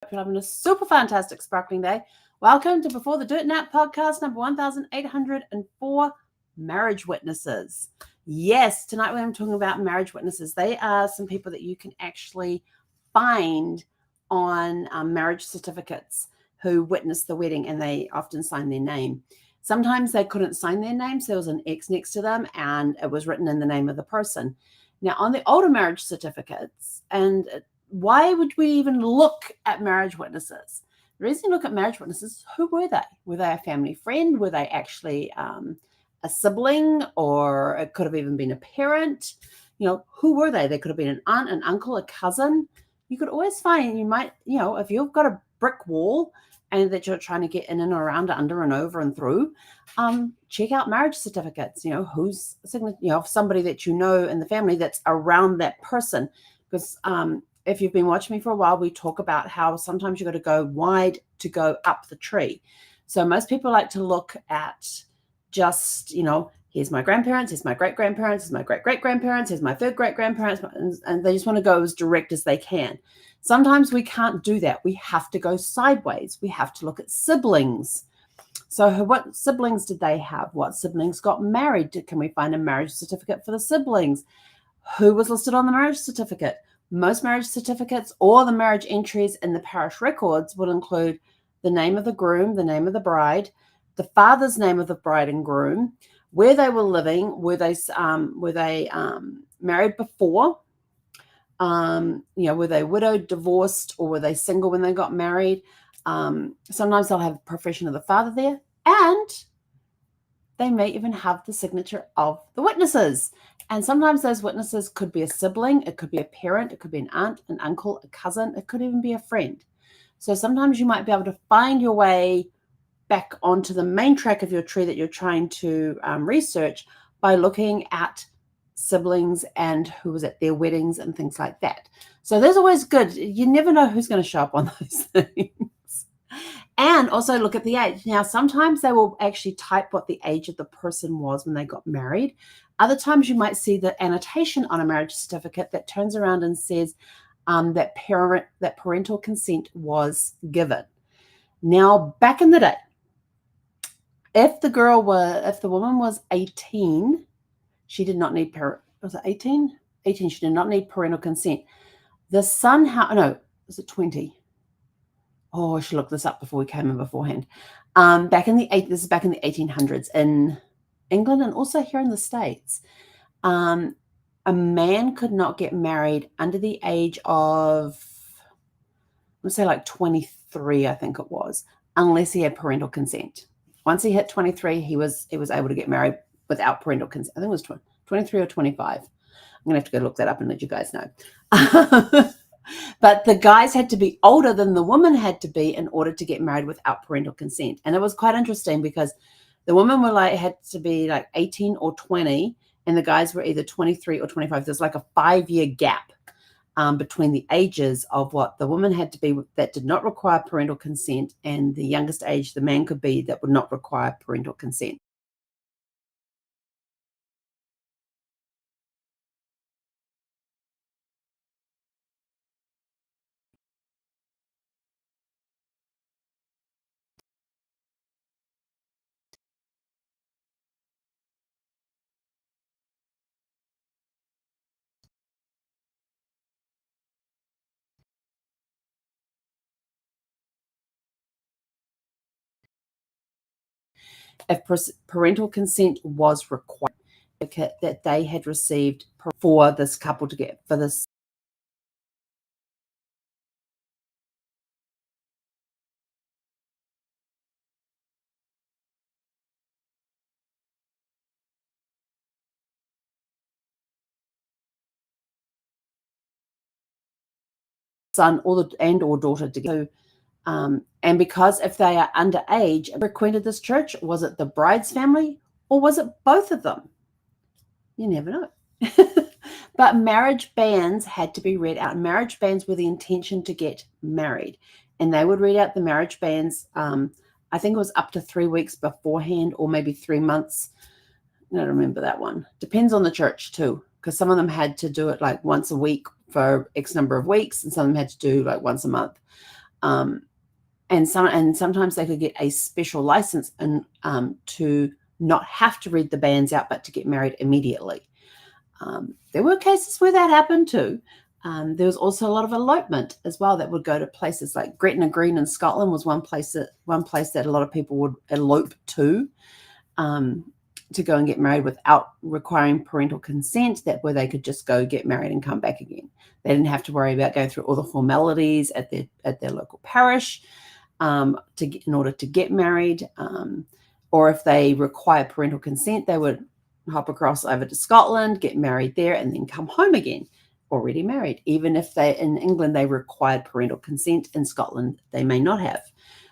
Hope you're having a super fantastic sparkling day. Welcome to Before the Dirt Nap podcast number 1804, Marriage Witnesses. Yes, tonight we're talking about marriage witnesses. They are some people that you can actually find on marriage certificates who witnessed the wedding, and they often sign their name. Sometimes they couldn't sign their name, so there was an X next to them and it was written in the name of the person. Now, on the older marriage certificates, and why would we even look at marriage witnesses? The reason you look at marriage witnesses, who were they? Were they a family friend? Were they actually a sibling? Or it could have even been a parent. Who were they? They could have been an aunt, an uncle, a cousin. You could always find, if you've got a brick wall and that you're trying to get in and around, under and over and through, check out marriage certificates. Who's somebody that you know in the family that's around that person. Because if you've been watching me for a while, we talk about how sometimes you've got to go wide to go up the tree. So most people like to look at just, here's my grandparents, here's my great-grandparents, here's my great-great-grandparents, here's my third great-grandparents, and they just want to go as direct as they can. Sometimes we can't do that. We have to go sideways. We have to look at siblings. So what siblings did they have? What siblings got married? Can we find a marriage certificate for the siblings? Who was listed on the marriage certificate? Most marriage certificates or the marriage entries in the parish records would include the name of the groom, the name of the bride, the father's name of the bride and groom, where they were living, were they married before, were they widowed, divorced, or were they single when they got married? Sometimes they'll have the profession of the father there, and they may even have the signature of the witnesses. And sometimes those witnesses could be a sibling, it could be a parent, it could be an aunt, an uncle, a cousin, it could even be a friend. So sometimes you might be able to find your way back onto the main track of your tree that you're trying to research by looking at siblings and who was at their weddings and things like that. So there's always good. You never know who's going to show up on those things. And also look at the age. Now, sometimes they will actually type what the age of the person was when they got married. Other times you might see the annotation on a marriage certificate that turns around and says that parental consent was given. Now, back in the day, if the woman was 18, she did not need was it 18? 18, she did not need parental consent. The son, was it 20? Oh, I should look this up before we came in beforehand. This is back in the 1800s in England and also here in the States. A man could not get married under the age of, let's say like 23, I think it was, unless he had parental consent. Once he hit 23, he was able to get married without parental consent. I think it was 23 or 25. I'm going to have to go look that up and let you guys know. But the guys had to be older than the woman had to be in order to get married without parental consent. And it was quite interesting because the women had to be like 18 or 20, and the guys were either 23 or 25. There's like a 5-year gap between the ages of what the woman had to be that did not require parental consent and the youngest age the man could be that would not require parental consent. If parental consent was required, that they had received for this couple to get for this son or daughter to go. And because if they are underage and frequented this church, was it the bride's family or was it both of them? You never know. But marriage banns had to be read out. Marriage banns were the intention to get married. And they would read out the marriage banns, I think it was up to 3 weeks beforehand or maybe 3 months. I don't remember that one. Depends on the church too, because some of them had to do it like once a week for X number of weeks, and some of them had to do like once a month. And sometimes they could get a special license and to not have to read the banns out, but to get married immediately. There were cases where that happened too. There was also a lot of elopement as well that would go to places like Gretna Green in Scotland was one place that a lot of people would elope to go and get married without requiring parental consent, that where they could just go get married and come back again. They didn't have to worry about going through all the formalities at their local parish in order to get married. Or if they require parental consent, they would hop across over to Scotland, get married there, and then come home again, already married. Even if in England they required parental consent, in Scotland they may not have.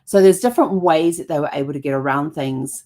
So there's different ways that they were able to get around things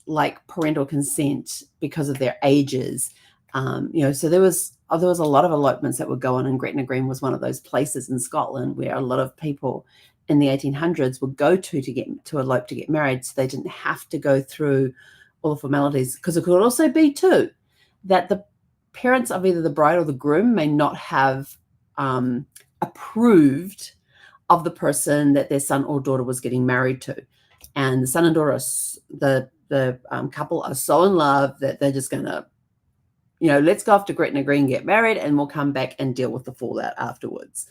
like parental consent because of their ages. So there was a lot of elopements that would go on, and Gretna Green was one of those places in Scotland where a lot of people in the 1800s would go to elope to get married, so they didn't have to go through all the formalities. Because it could also be too that the parents of either the bride or the groom may not have approved of the person that their son or daughter was getting married to, and the son and daughter, the couple are so in love that they're just going to, let's go off to Gretna Green, get married, and we'll come back and deal with the fallout afterwards.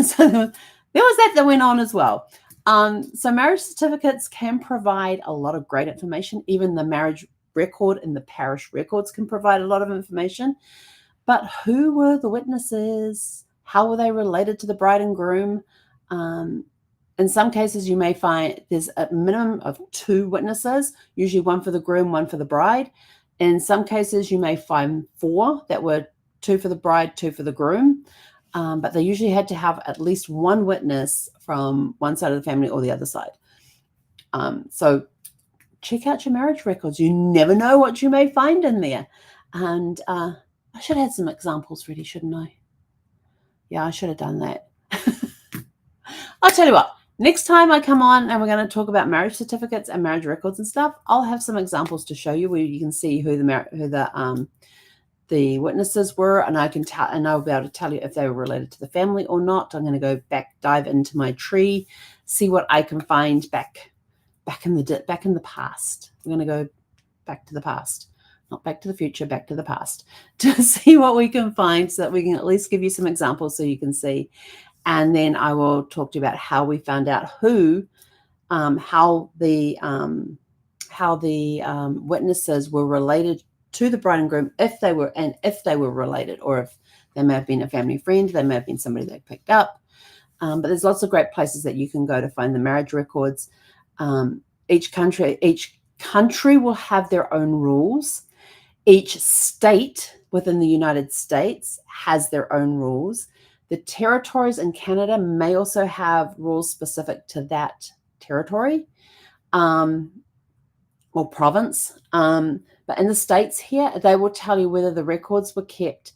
So there was that went on as well. So marriage certificates can provide a lot of great information. Even the marriage record and the parish records can provide a lot of information. But who were the witnesses? How were they related to the bride and groom? In some cases, you may find there's a minimum of 2 witnesses, usually one for the groom, one for the bride. In some cases, you may find 4 that were 2 for the bride, 2 for the groom. But they usually had to have at least one witness from one side of the family or the other side. So check out your marriage records. You never know what you may find in there. And I should have had some examples ready, shouldn't I? Yeah, I should have done that. I'll tell you what, next time I come on and we're going to talk about marriage certificates and marriage records and stuff, I'll have some examples to show you where you can see who the witnesses were, and I'll be able to tell you if they were related to the family or not. I'm going to go dive into my tree, see what I can find back in the past. I'm going to go back to the past, not back to the future, back to the past, to see what we can find, so that we can at least give you some examples so you can see. And then I will talk to you about how we found out how the witnesses were related to the bride and groom, if they were related, or if they may have been a family friend, they may have been somebody they picked up. But there's lots of great places that you can go to find the marriage records. Each country will have their own rules. Each state within the United States has their own rules. The territories in Canada may also have rules specific to that territory or province. But in the States here, they will tell you whether the records were kept.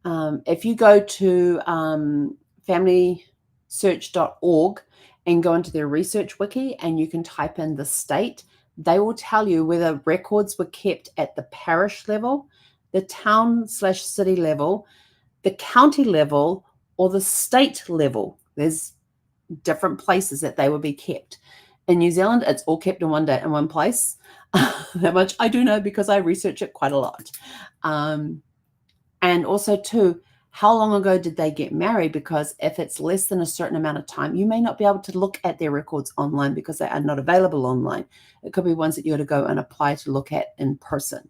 If you go to familysearch.org and go into their research wiki and you can type in the state, they will tell you whether records were kept at the parish level, the town/city level, the county level, or the state level. There's different places that they will be kept. In New Zealand, it's all kept in one place. That much I do know because I research it quite a lot. And also too, how long ago did they get married? Because if it's less than a certain amount of time, you may not be able to look at their records online because they are not available online. It could be ones that you got to go and apply to look at in person.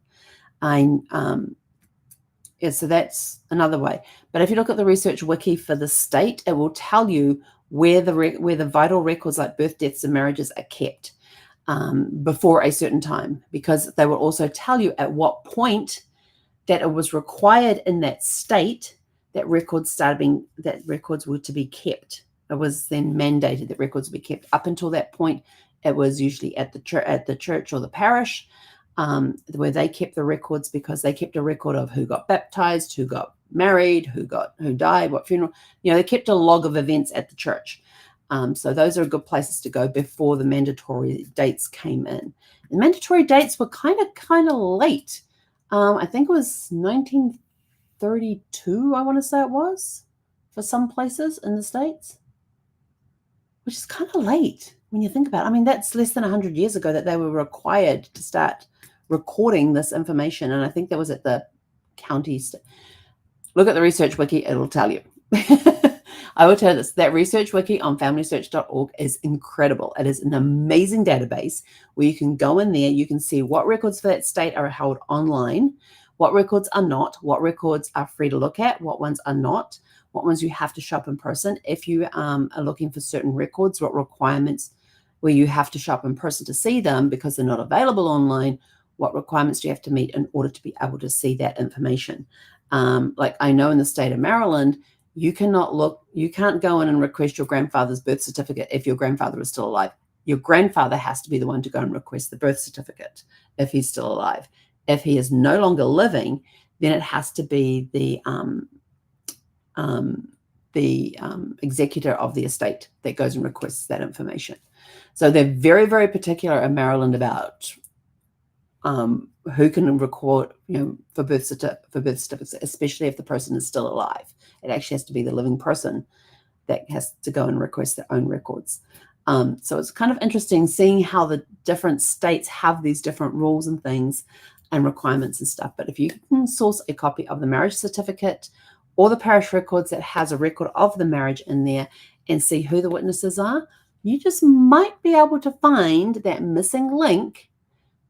So that's another way. But if you look at the research wiki for the state, it will tell you where the vital records like birth, deaths, and marriages are kept before a certain time, because they will also tell you at what point that it was required in that state that records were to be kept. It was then mandated that records would be kept. Up until that point, it was usually at the church or the parish where they kept the records, because they kept a record of who got baptized, who got married, who died, what funeral. They kept a log of events at the church. So those are good places to go before the mandatory dates came in. The mandatory dates were kind of late. I think it was 1932, I want to say it was, for some places in the States. which is kind of late when you think about it. I mean, that's less than 100 years ago that they were required to start recording this information. And I think that was at the county. Look at the research wiki, it'll tell you. I will tell you this, that research wiki on familysearch.org is incredible. It is an amazing database where you can go in there, you can see what records for that state are held online, what records are not, what records are free to look at, what ones are not, what ones you have to show up in person. If you are looking for certain records, what requirements where you have to show up in person to see them because they're not available online, what requirements do you have to meet in order to be able to see that information? Like I know in the state of Maryland, you can't go in and request your grandfather's birth certificate if your grandfather is still alive. Your grandfather has to be the one to go and request the birth certificate if he's still alive. If he is no longer living, then it has to be the executor of the estate that goes and requests that information. So they're very, very particular in Maryland about who can record, for birth certificates, especially if the person is still alive. It actually has to be the living person that has to go and request their own records. So it's kind of interesting seeing how the different states have these different rules and things and requirements and stuff. But if you can source a copy of the marriage certificate or the parish records that has a record of the marriage in there and see who the witnesses are, you just might be able to find that missing link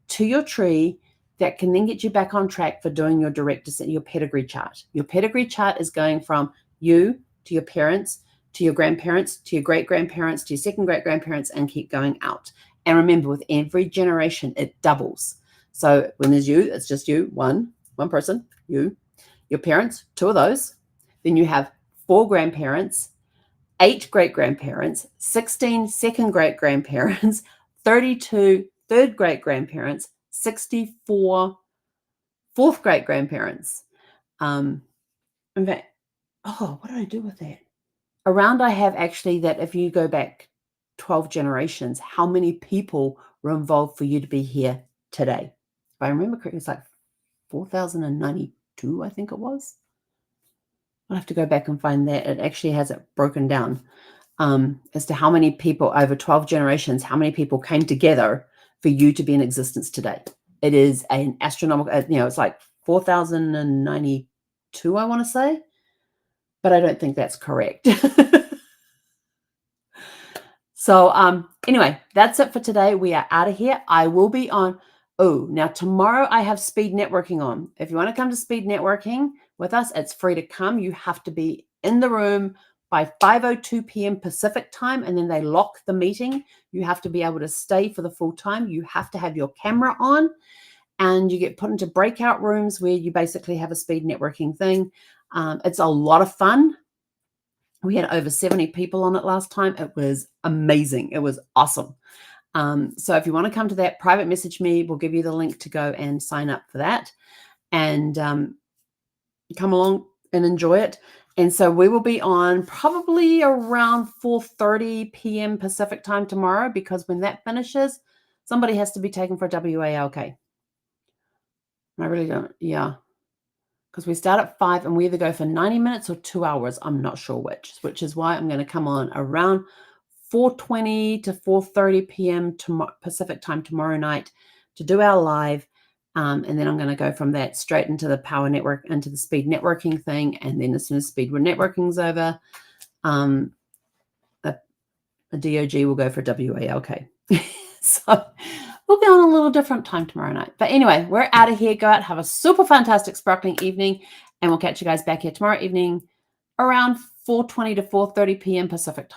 to your tree that can then get you back on track for doing your your pedigree chart. Your pedigree chart is going from you to your parents, to your grandparents, to your great-grandparents, to your second great-grandparents, and keep going out. And remember, with every generation, it doubles. So when there's you, it's just you, one person, you, your parents, 2 of those. Then you have 4 grandparents, 8 great-grandparents, 16 second great-grandparents, 32 third great-grandparents, 64 fourth great-grandparents. In fact, what did I do with that? Around I have actually that if you go back 12 generations, how many people were involved for you to be here today? If I remember correctly, it's like 4,092, I think it was. I'll have to go back and find that. It actually has it broken down as to how many people over 12 generations, how many people came together for you to be in existence today. It is an astronomical, it's like 4,092, I want to say, but I don't think that's correct. So anyway, that's it for today. We are out of here. I will be on. Now tomorrow I have speed networking on. If you want to come to speed networking with us, it's free to come. You have to be in the room by 5:02 p.m. Pacific time, and then they lock the meeting. You have to be able to stay for the full time. You have to have your camera on, and you get put into breakout rooms where you basically have a speed networking thing. It's a lot of fun. We had over 70 people on it last time. It was amazing. It was awesome. So if you want to come to that, private message me. We'll give you the link to go and sign up for that, and come along and enjoy it. And so we will be on probably around 4:30 p.m. Pacific time tomorrow, because when that finishes, somebody has to be taken for WALK. I really don't. Yeah. Because we start at 5 and we either go for 90 minutes or 2 hours. I'm not sure which is why I'm going to come on around 4:20 to 4:30 p.m. Pacific time tomorrow night to do our live. And then I'm going to go from that straight into the power network, into the speed networking thing. And then as soon as speed networking's over, a DOG will go for WALK. So we'll be on a little different time tomorrow night. But anyway, we're out of here. Go out, have a super fantastic sparkling evening. And we'll catch you guys back here tomorrow evening around 4:20 to 4:30 p.m. Pacific time.